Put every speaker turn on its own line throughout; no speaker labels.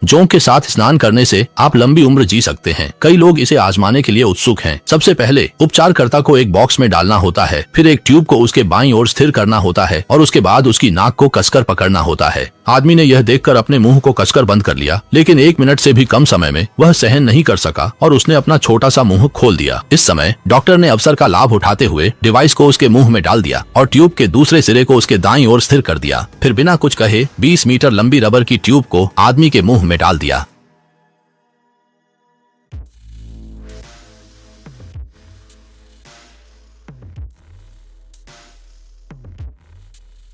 जोंक के साथ स्नान करने से आप लंबी उम्र जी सकते हैं। कई लोग इसे आजमाने के लिए उत्सुक हैं। सबसे पहले उपचारकर्ता को एक बॉक्स में डालना होता है, फिर एक ट्यूब को उसके बाईं ओर स्थिर करना होता है और उसके बाद उसकी नाक को कसकर पकड़ना होता है। आदमी ने यह देखकर अपने मुंह को कसकर बंद कर लिया, लेकिन 1 मिनट से भी कम समय में वह सहन नहीं कर सका और उसने अपना छोटा सा मुंह खोल दिया। इस समय डॉक्टर ने अवसर का लाभ उठाते हुए डिवाइस को उसके मुंह में डाल दिया और ट्यूब के दूसरे सिरे को उसके दाईं ओर स्थिर कर दिया। फिर बिना कुछ कहे 20 मीटर लंबी रबर की ट्यूब को आदमी के मुंह में डाल दिया।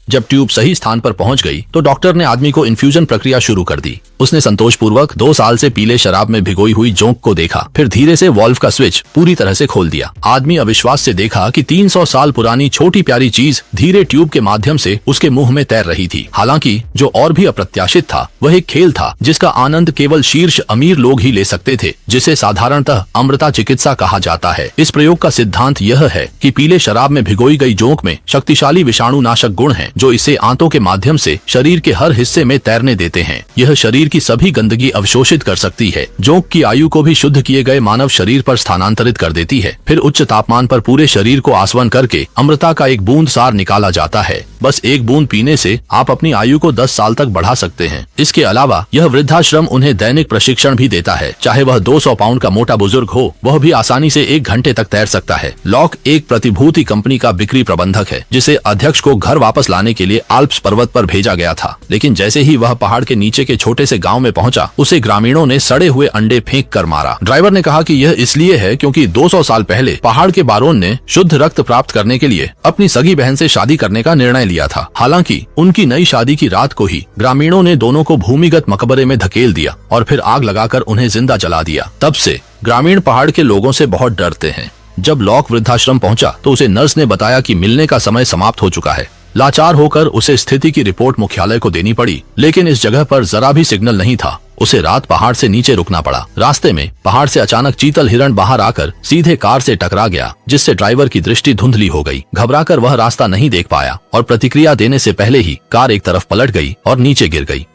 जब ट्यूब सही स्थान पर पहुंच गई तो डॉक्टर ने आदमी को इन्फ्यूजन प्रक्रिया शुरू कर दी। उसने संतोषपूर्वक 2 साल से पीले शराब में भिगोई हुई जोंक को देखा, फिर धीरे से वाल्व का स्विच पूरी तरह से खोल दिया। आदमी अविश्वास से देखा कि 300 साल पुरानी छोटी प्यारी चीज धीरे ट्यूब के माध्यम से उसके मुंह में तैर रही थी। हालांकि जो और भी अप्रत्याशित था वह एक खेल था जिसका आनंद केवल शीर्ष अमीर लोग ही ले सकते थे, जिसे साधारणतः अमृता चिकित्सा कहा जाता है। इस प्रयोग का सिद्धांत यह है कि पीले शराब में भिगोई गई जोंक में शक्तिशाली विषाणु नाशक गुण हैं, जो इसे आंतों के माध्यम से शरीर के हर हिस्से में तैरने देते हैं। यह शरीर की सभी गंदगी अवशोषित कर सकती है। जोंक की आयु को भी शुद्ध किए गए मानव शरीर पर स्थानांतरित कर देती है। फिर उच्च तापमान पर पूरे शरीर को आसवन करके अमृता का एक बूंद सार निकाला जाता है। बस एक बूंद पीने से आप अपनी आयु को 10 साल तक बढ़ा सकते हैं। इसके अलावा यह वृद्धाश्रम उन्हें दैनिक प्रशिक्षण भी देता है। चाहे वह 200 पाउंड का मोटा बुजुर्ग हो, वह भी आसानी से 1 घंटे तक तैर सकता है। लॉक एक प्रतिभूति कंपनी का बिक्री प्रबंधक है, जिसे अध्यक्ष को घर वापस लाने के लिए आल्प्स पर्वत पर भेजा गया था। लेकिन जैसे ही वह पहाड़ के नीचे के छोटे से गांव में पहुंचा, उसे ग्रामीणों ने सड़े हुए अंडे फेंक कर मारा। ड्राइवर ने कहा कि यह इसलिए है क्योंकि 200 साल पहले पहाड़ के बारोन ने शुद्ध रक्त प्राप्त करने के लिए अपनी सगी बहन से शादी करने का निर्णय लिया था। हालांकि उनकी नई शादी की रात को ही ग्रामीणों ने दोनों को भूमिगत मकबरे में धकेल दिया और फिर आग लगाकर उन्हें जिंदा जला दिया। तब से ग्रामीण पहाड़ के लोगों से बहुत डरते हैं। जब लॉक वृद्धाश्रम पहुंचा तो उसे नर्स ने बताया कि मिलने का समय समाप्त हो चुका है। लाचार होकर उसे स्थिति की रिपोर्ट मुख्यालय को देनी पड़ी, लेकिन इस जगह पर जरा भी सिग्नल नहीं था। उसे रात पहाड़ से नीचे रुकना पड़ा। रास्ते में पहाड़ से अचानक चीतल हिरण बाहर आकर सीधे कार से टकरा गया, जिससे ड्राइवर की दृष्टि धुंधली हो गई। घबराकर वह रास्ता नहीं देख पाया और प्रतिक्रिया देने से पहले ही कार एक तरफ पलट गई और नीचे गिर गई।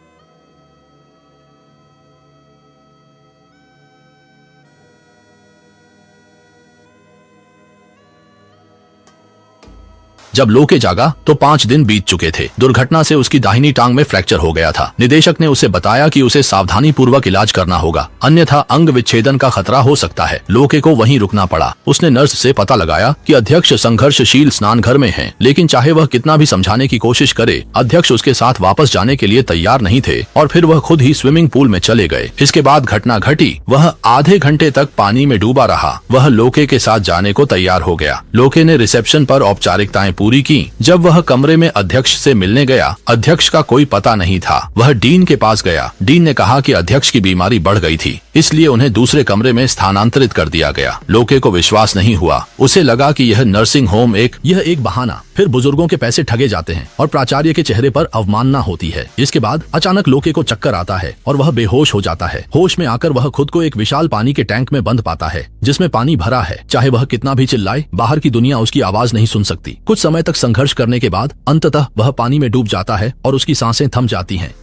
जब लोके जागा तो 5 दिन बीत चुके थे। दुर्घटना से उसकी दाहिनी टांग में फ्रैक्चर हो गया था। निदेशक ने उसे बताया कि उसे सावधानी पूर्वक इलाज करना होगा, अन्यथा अंग विच्छेदन का खतरा हो सकता है। लोके को वहीं रुकना पड़ा। उसने नर्स से पता लगाया कि अध्यक्ष संघर्षशील स्नान घर में हैं, लेकिन चाहे वह कितना भी समझाने की कोशिश करे, अध्यक्ष उसके साथ वापस जाने के लिए तैयार नहीं थे और फिर वह खुद ही स्विमिंग पूल में चले गए। इसके बाद घटना घटी। वह आधे घंटे तक पानी में डूबा रहा। वह लोके के साथ जाने को तैयार हो गया। लोके ने रिसेप्शन पर औपचारिकताएं पूरी की। जब वह कमरे में अध्यक्ष से मिलने गया, अध्यक्ष का कोई पता नहीं था। वह डीन के पास गया। डीन ने कहा कि अध्यक्ष की बीमारी बढ़ गई थी, इसलिए उन्हें दूसरे कमरे में स्थानांतरित कर दिया गया। लोके को विश्वास नहीं हुआ। उसे लगा कि यह नर्सिंग होम यह एक बहाना। फिर बुजुर्गों के पैसे ठगे जाते हैं और प्राचार्य के चेहरे पर अवमानना होती है। इसके बाद अचानक लोके को चक्कर आता है और वह बेहोश हो जाता है। होश में आकर वह खुद को एक विशाल पानी के टैंक में बंद पाता है, जिसमें पानी भरा है। चाहे वह कितना भी चिल्लाए, बाहर की दुनिया उसकी आवाज नहीं सुन सकती। कुछ समय तक संघर्ष करने के बाद अंततः वह पानी में डूब जाता है और उसकी सांसें थम जाती हैं।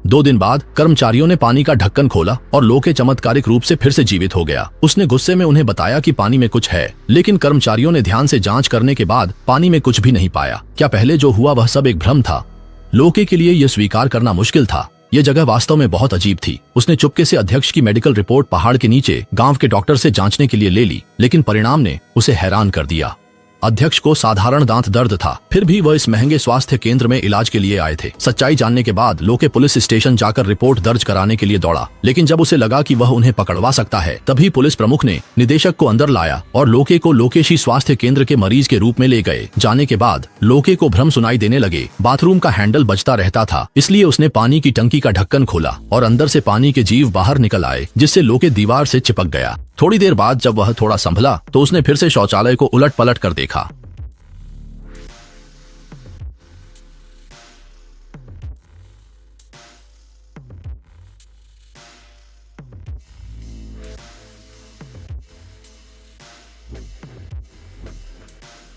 दो दिन बाद कर्मचारियों ने पानी का ढक्कन खोला और लोके चमत्कारिक रूप से फिर से जीवित हो गया। उसने गुस्से में उन्हें बताया कि पानी में कुछ है, लेकिन कर्मचारियों ने ध्यान से जांच करने के बाद पानी में कुछ भी नहीं पाया। क्या पहले जो हुआ वह सब एक भ्रम था? लोके के लिए यह स्वीकार करना मुश्किल था। यह जगह वास्तव में बहुत अजीब थी। उसने चुपके से अध्यक्ष की मेडिकल रिपोर्ट पहाड़ के नीचे गांव के डॉक्टर से जांचने के लिए ले ली, लेकिन परिणाम ने उसे हैरान कर दिया। अध्यक्ष को साधारण दांत दर्द था, फिर भी वह इस महंगे स्वास्थ्य केंद्र में इलाज के लिए आए थे। सच्चाई जानने के बाद लोके पुलिस स्टेशन जाकर रिपोर्ट दर्ज कराने के लिए दौड़ा, लेकिन जब उसे लगा कि वह उन्हें पकड़वा सकता है, तभी पुलिस प्रमुख ने निदेशक को अंदर लाया और लोके को लोकेशी स्वास्थ्य केंद्र के मरीज के रूप में ले गए। जाने के बाद लोके को भ्रम सुनाई देने लगे। बाथरूम का हैंडल बजता रहता था, इसलिए उसने पानी की टंकी का ढक्कन खोला और अंदर से पानी के जीव बाहर निकल आए, जिससे लोके दीवार से चिपक गया। थोड़ी देर बाद जब वह थोड़ा संभला तो उसने फिर से शौचालय को उलट पलट कर देखा।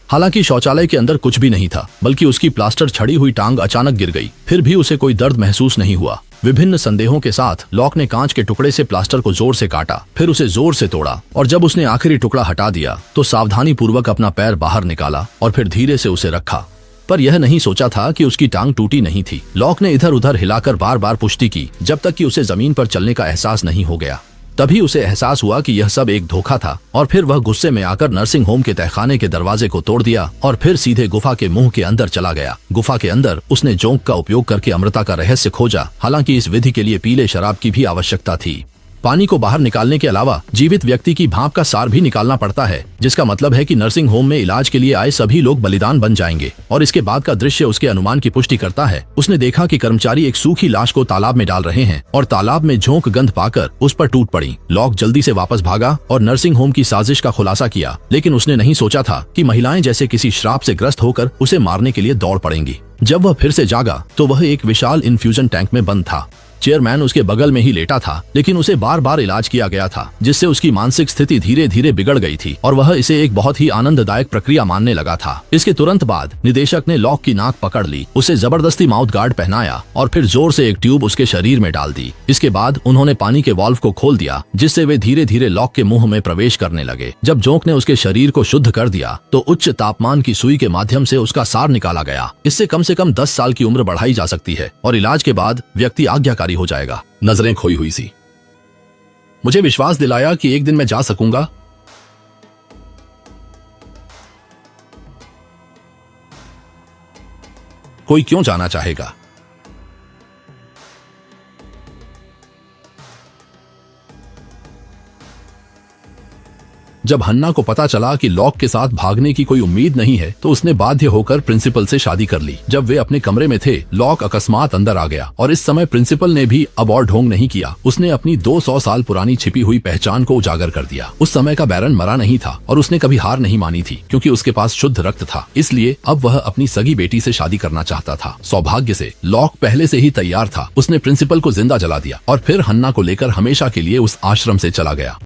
हालांकि शौचालय के अंदर कुछ भी नहीं था, बल्कि उसकी प्लास्टर छड़ी हुई टांग अचानक गिर गई। फिर भी उसे कोई दर्द महसूस नहीं हुआ। विभिन्न संदेहों के साथ लॉक ने कांच के टुकड़े से प्लास्टर को जोर से काटा, फिर उसे जोर से तोड़ा और जब उसने आखिरी टुकड़ा हटा दिया तो सावधानी पूर्वक अपना पैर बाहर निकाला और फिर धीरे से उसे रखा। पर यह नहीं सोचा था कि उसकी टांग टूटी नहीं थी। लॉक ने इधर उधर हिलाकर बार बार पुष्टि की, जब तक कि उसे जमीन पर चलने का एहसास नहीं हो गया। तभी उसे एहसास हुआ कि यह सब एक धोखा था और फिर वह गुस्से में आकर नर्सिंग होम के तहखाने के दरवाजे को तोड़ दिया और फिर सीधे गुफा के मुंह के अंदर चला गया। गुफा के अंदर उसने जोंक का उपयोग करके अमृता का रहस्य खोजा। हालांकि इस विधि के लिए पीले शराब की भी आवश्यकता थी। पानी को बाहर निकालने के अलावा जीवित व्यक्ति की भाप का सार भी निकालना पड़ता है, जिसका मतलब है कि नर्सिंग होम में इलाज के लिए आए सभी लोग बलिदान बन जाएंगे। और इसके बाद का दृश्य उसके अनुमान की पुष्टि करता है। उसने देखा कि कर्मचारी एक सूखी लाश को तालाब में डाल रहे हैं और तालाब में झोंक गंध पाकर उस पर टूट पड़ी। लॉक जल्दी से वापस भागा और नर्सिंग होम की साजिश का खुलासा किया, लेकिन उसने नहीं सोचा था कि महिलाएं जैसे किसी श्राप से ग्रस्त होकर उसे मारने के लिए दौड़ पड़ेंगी। जब वह फिर से जागा तो वह एक विशाल इन्फ्यूजन टैंक में बंद था। चेयरमैन उसके बगल में ही लेटा था, लेकिन उसे बार बार इलाज किया गया था, जिससे उसकी मानसिक स्थिति धीरे धीरे बिगड़ गई थी और वह इसे एक बहुत ही आनंददायक प्रक्रिया मानने लगा था। इसके तुरंत बाद निदेशक ने लॉक की नाक पकड़ ली, उसे जबरदस्ती माउथ गार्ड पहनाया और फिर जोर से एक ट्यूब उसके शरीर में डाल दी। इसके बाद उन्होंने पानी के वाल्व को खोल दिया, जिससे वे धीरे धीरे लॉक के मुंह में प्रवेश करने लगे। जब जोंक ने उसके शरीर को शुद्ध कर दिया तो उच्च तापमान की सुई के माध्यम से उसका सार निकाला गया। इससे कम से कम 10 साल की उम्र बढ़ाई जा सकती है और इलाज के बाद व्यक्ति आज्ञाकारी हो जाएगा। नजरें खोई हुई सी मुझे विश्वास दिलाया कि एक दिन मैं जा सकूंगा। कोई क्यों जाना चाहेगा? जब हन्ना को पता चला कि लॉक के साथ भागने की कोई उम्मीद नहीं है तो उसने बाध्य होकर प्रिंसिपल से शादी कर ली। जब वे अपने कमरे में थे, लॉक अकस्मात अंदर आ गया और इस समय प्रिंसिपल ने भी अब और ढोंग नहीं किया। उसने अपनी 200 साल पुरानी छिपी हुई पहचान को उजागर कर दिया। उस समय का बैरन मरा नहीं था और उसने कभी हार नहीं मानी थी, क्योंकि उसके पास शुद्ध रक्त था। इसलिए अब वह अपनी सगी बेटी से शादी करना चाहता था। सौभाग्य से लॉक पहले से ही तैयार था। उसने प्रिंसिपल को जिंदा जला दिया और फिर हन्ना को लेकर हमेशा के लिए उस आश्रम से चला गया।